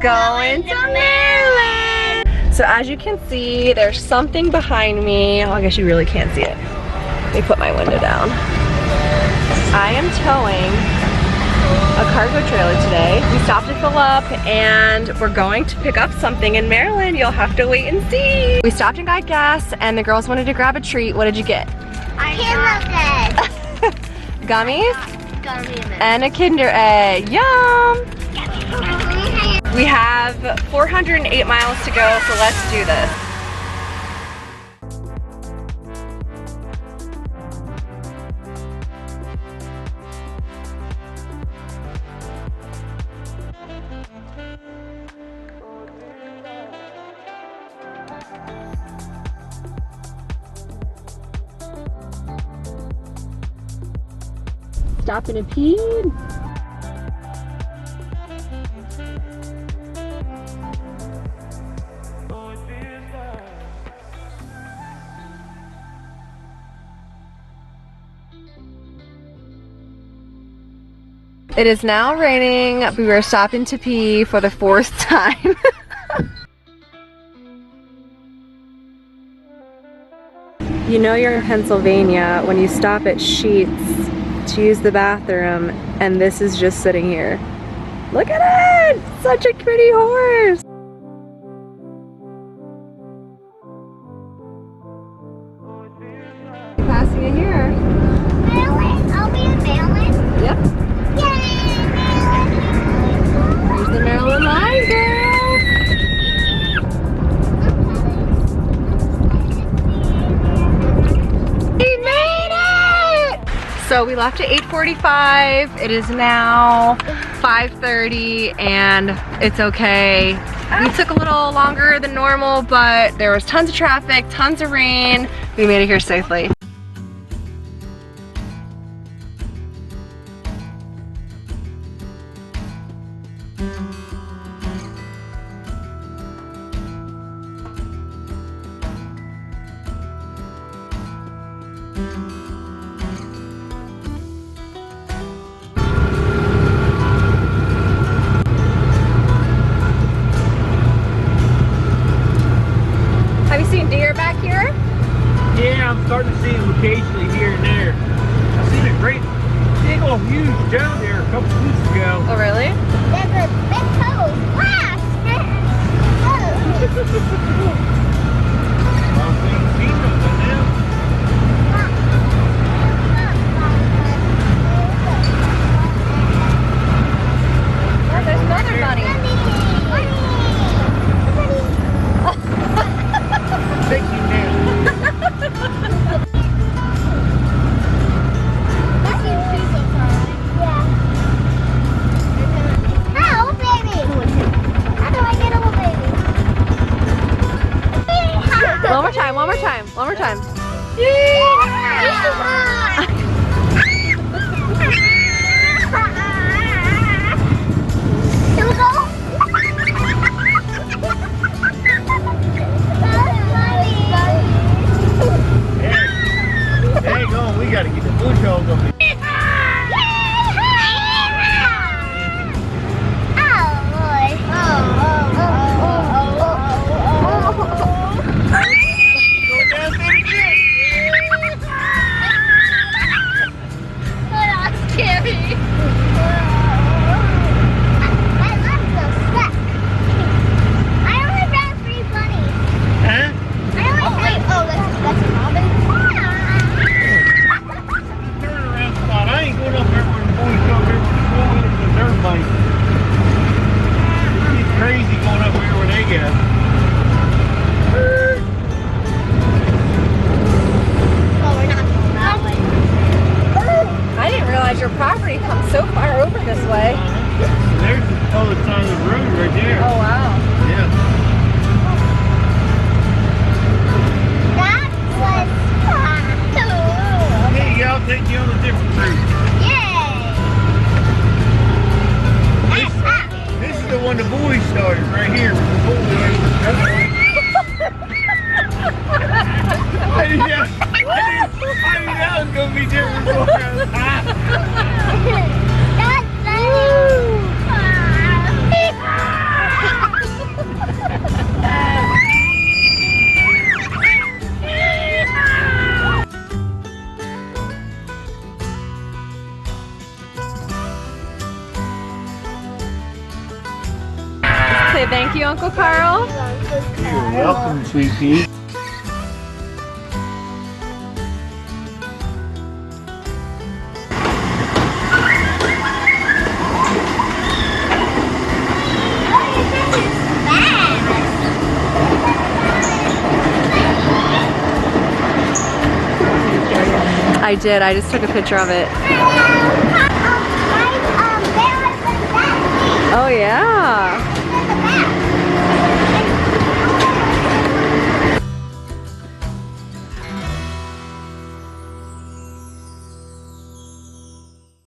Going to Maryland! So as you can see, there's something behind me. Oh, I guess you really can't see it. Let me put my window down. I am towing a cargo trailer today. We stopped to fill up and we're going to pick up something in Maryland. You'll have to wait and see. We stopped and got gas and the girls wanted to grab a treat. What did you get? Gummies? And a Kinder Egg. Yum! We have 408 miles to go, so let's do this. Stopping to pee. It is now raining. We were stopping to pee for the 4th time. You know you're in Pennsylvania when you stop at Sheetz to use the bathroom and this is just sitting here. Look at it! Such a pretty horse! Passing it here. Maryland? Are we in Maryland? Yep. Yay, Maryland! There's the Maryland line, girl! We made it! So we left at 8:45. It is now 5:30 and it's okay. We took a little longer than normal, but there was tons of traffic, tons of rain. We made it here safely. Have you seen deer back here? Yeah, I'm starting to see them occasionally here and there. I seen a great, big old huge doe there a couple weeks ago. Oh, really? There's a big toe. Wow! Well, we ain't seen them by now. Oh, there's another bunny. Thank you, man. One more time, one more time, one more time. Hang on, we gotta get the bushhog up here. Uncle Carl. You're welcome, sweet pea. I did. I just took a picture of it. Oh yeah.